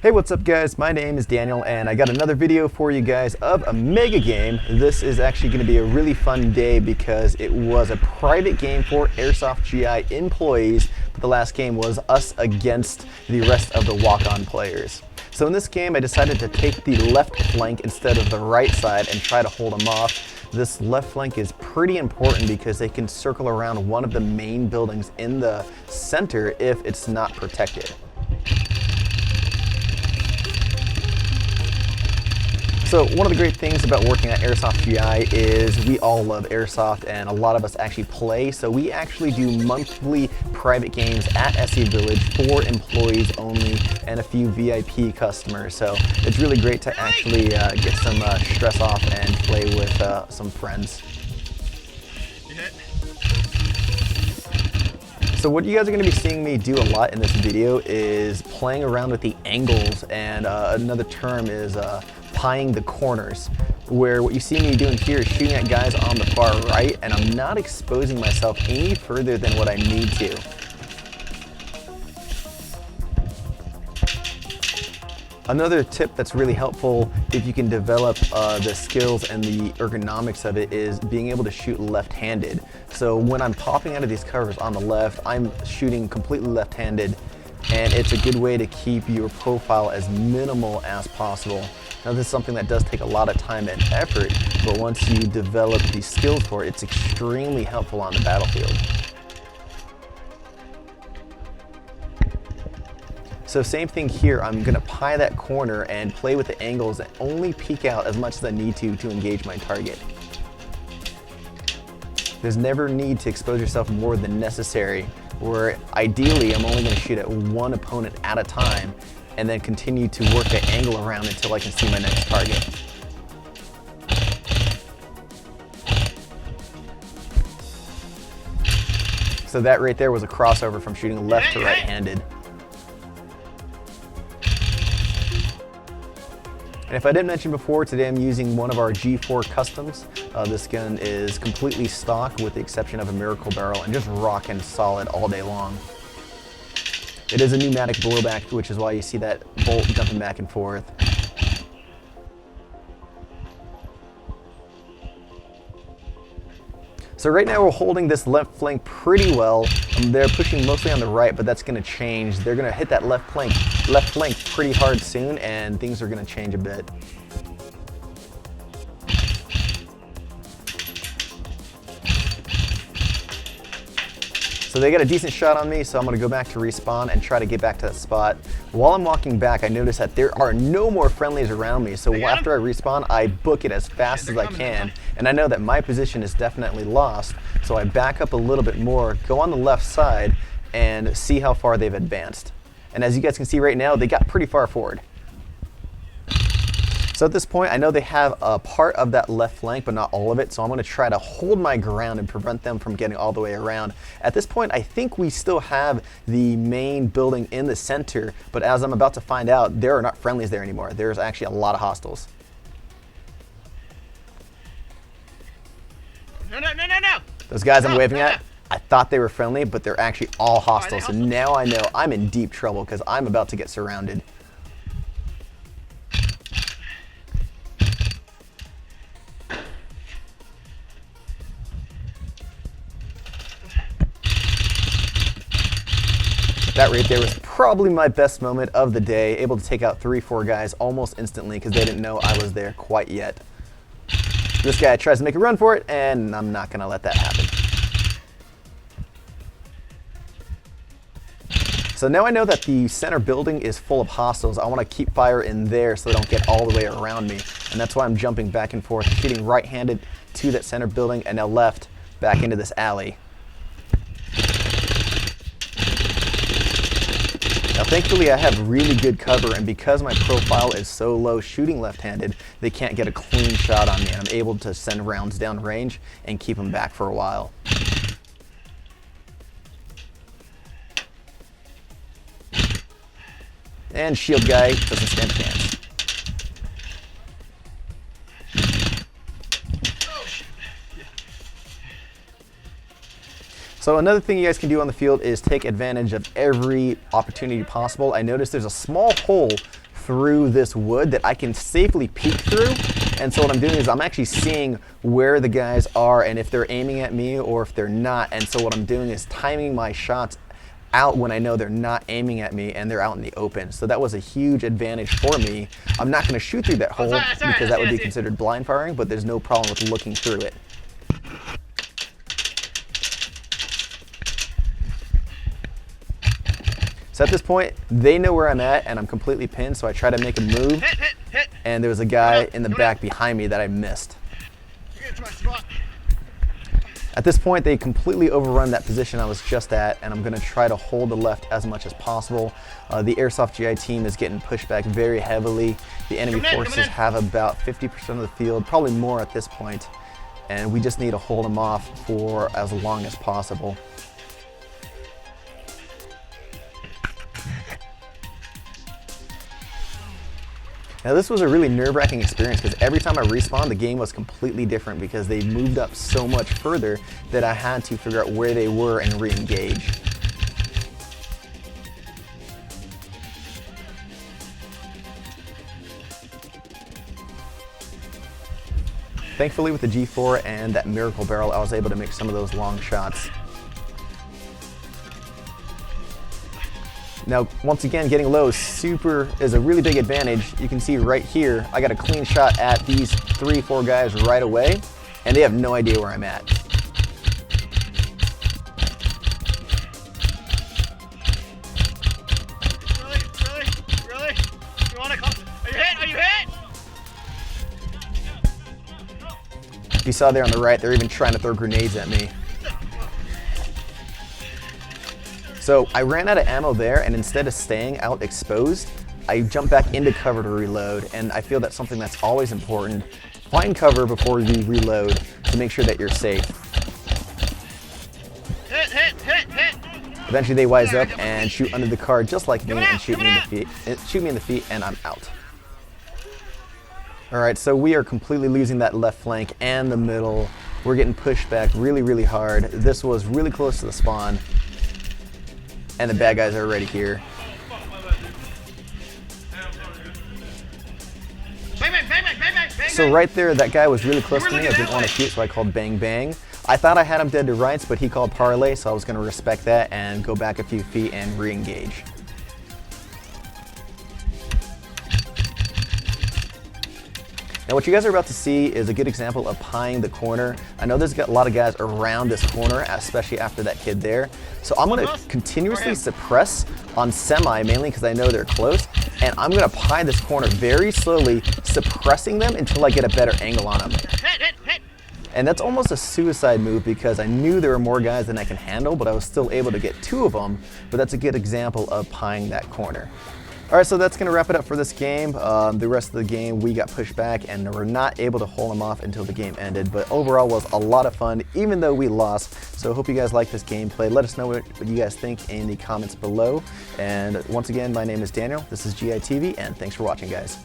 Hey, what's up guys? My name is Daniel and I got another video for you guys of a mega game. This is actually going to be a really fun day because it was a private game for Airsoft GI employees, but the last game was us against the rest of the walk-on players. So in this game I decided to take the left flank instead of the right side and try to hold them off. This left flank is pretty important because they can circle around one of the main buildings in the center if it's not protected. So one of the great things about working at Airsoft GI is we all love Airsoft and a lot of us actually play. So we actually do monthly private games at SE Village for employees only and a few VIP customers. So it's really great to actually get some stress off and play with some friends. So what you guys are going to be seeing me do a lot in this video is playing around with the angles, and another term is pieing the corners, where what you see me doing here is shooting at guys on the far right, and I'm not exposing myself any further than what I need to. Another tip that's really helpful if you can develop the skills and the ergonomics of it is being able to shoot left-handed. So when I'm popping out of these covers on the left, I'm shooting completely left-handed, and it's a good way to keep your profile as minimal as possible. Now this is something that does take a lot of time and effort, but once you develop these skills for it, it's extremely helpful on the battlefield. So same thing here, I'm going to pie that corner and play with the angles and only peek out as much as I need to engage my target. There's never need to expose yourself more than necessary, where ideally I'm only going to shoot at one opponent at a time and then continue to work the angle around until I can see my next target. So that right there was a crossover from shooting left to right-handed. And if I didn't mention before, today I'm using one of our G4 customs. This gun is completely stock with the exception of a Miracle Barrel and just rocking solid all day long. It is a pneumatic blowback, which is why you see that bolt jumping back and forth. So right now we're holding this left flank pretty well. They're pushing mostly on the right, but that's going to change. They're going to hit that left flank pretty hard soon, and things are going to change a bit. So they got a decent shot on me, so I'm going to go back to respawn and try to get back to that spot. While I'm walking back, I notice that there are no more friendlies around me, so after I respawn, I book it as fast as I can, and I know that my position is definitely lost, so I back up a little bit more, go on the left side, and see how far they've advanced. And as you guys can see right now, they got pretty far forward. So at this point, I know they have a part of that left flank, but not all of it, so I'm going to try to hold my ground and prevent them from getting all the way around. At this point, I think we still have the main building in the center, but as I'm about to find out, there are not friendlies there anymore. There's actually a lot of hostiles. No. Those guys I'm waving at, I thought they were friendly, but they're actually all hostile, so now I know I'm in deep trouble because I'm about to get surrounded. That right there was probably my best moment of the day, able to take out 3-4 guys almost instantly because they didn't know I was there quite yet. This guy tries to make a run for it, and I'm not going to let that happen. So now I know that the center building is full of hostiles. I want to keep fire in there so they don't get all the way around me, and that's why I'm jumping back and forth, shooting right-handed to that center building and now left back into this alley. Now thankfully I have really good cover, and because my profile is so low shooting left-handed, they can't get a clean shot on me, and I'm able to send rounds down range and keep them back for a while. And shield guy doesn't stand a chance. So another thing you guys can do on the field is take advantage of every opportunity possible. I noticed there's a small hole through this wood that I can safely peek through. And so what I'm doing is I'm actually seeing where the guys are and if they're aiming at me or if they're not. And so what I'm doing is timing my shots out when I know they're not aiming at me and they're out in the open. So that was a huge advantage for me. I'm not going to shoot through that hole because that would be considered blind firing, but there's no problem with looking through it. So at this point, they know where I'm at and I'm completely pinned, so I try to make a move. And there was a guy in the back behind me that I missed. At this point, they completely overrun that position I was just at, and I'm going to try to hold the left as much as possible. The Airsoft GI team is getting pushed back very heavily. The enemy forces have about 50% of the field, probably more at this point, and we just need to hold them off for as long as possible. Now this was a really nerve-wracking experience because every time I respawned, the game was completely different because they moved up so much further that I had to figure out where they were and re-engage. Thankfully with the G4 and that Miracle Barrel, I was able to make some of those long shots. Now, once again, getting low is a really big advantage. You can see right here, I got a clean shot at these 3-4 guys right away, and they have no idea where I'm at. Really? You want to call? Are you hit? You saw there on the right, they're even trying to throw grenades at me. So I ran out of ammo there, and instead of staying out exposed, I jumped back into cover to reload, and I feel that's something that's always important. Find cover before you reload to make sure that you're safe. Hit! Eventually they wise up and shoot under the car just like me and shoot me in the feet, and I'm out. All right, so we are completely losing that left flank and the middle. We're getting pushed back really, really hard. This was really close to the spawn. And the bad guys are already here. So right there, that guy was really close to me. I didn't want to shoot, so I called bang bang. I thought I had him dead to rights, but he called parlay, so I was going to respect that and go back a few feet and re-engage. Now what you guys are about to see is a good example of pieing the corner. I know there's a lot of guys around this corner, especially after that kid there. So I'm gonna continuously suppress on semi, mainly because I know they're close, and I'm gonna pie this corner very slowly, suppressing them until I get a better angle on them. And that's almost a suicide move because I knew there were more guys than I can handle, but I was still able to get 2 of them, but that's a good example of pieing that corner. All right, so that's going to wrap it up for this game. The rest of the game, we got pushed back and were not able to hold them off until the game ended. But overall was a lot of fun, even though we lost. So I hope you guys like this gameplay. Let us know what you guys think in the comments below. And once again, my name is Daniel. This is GI TV, and thanks for watching, guys.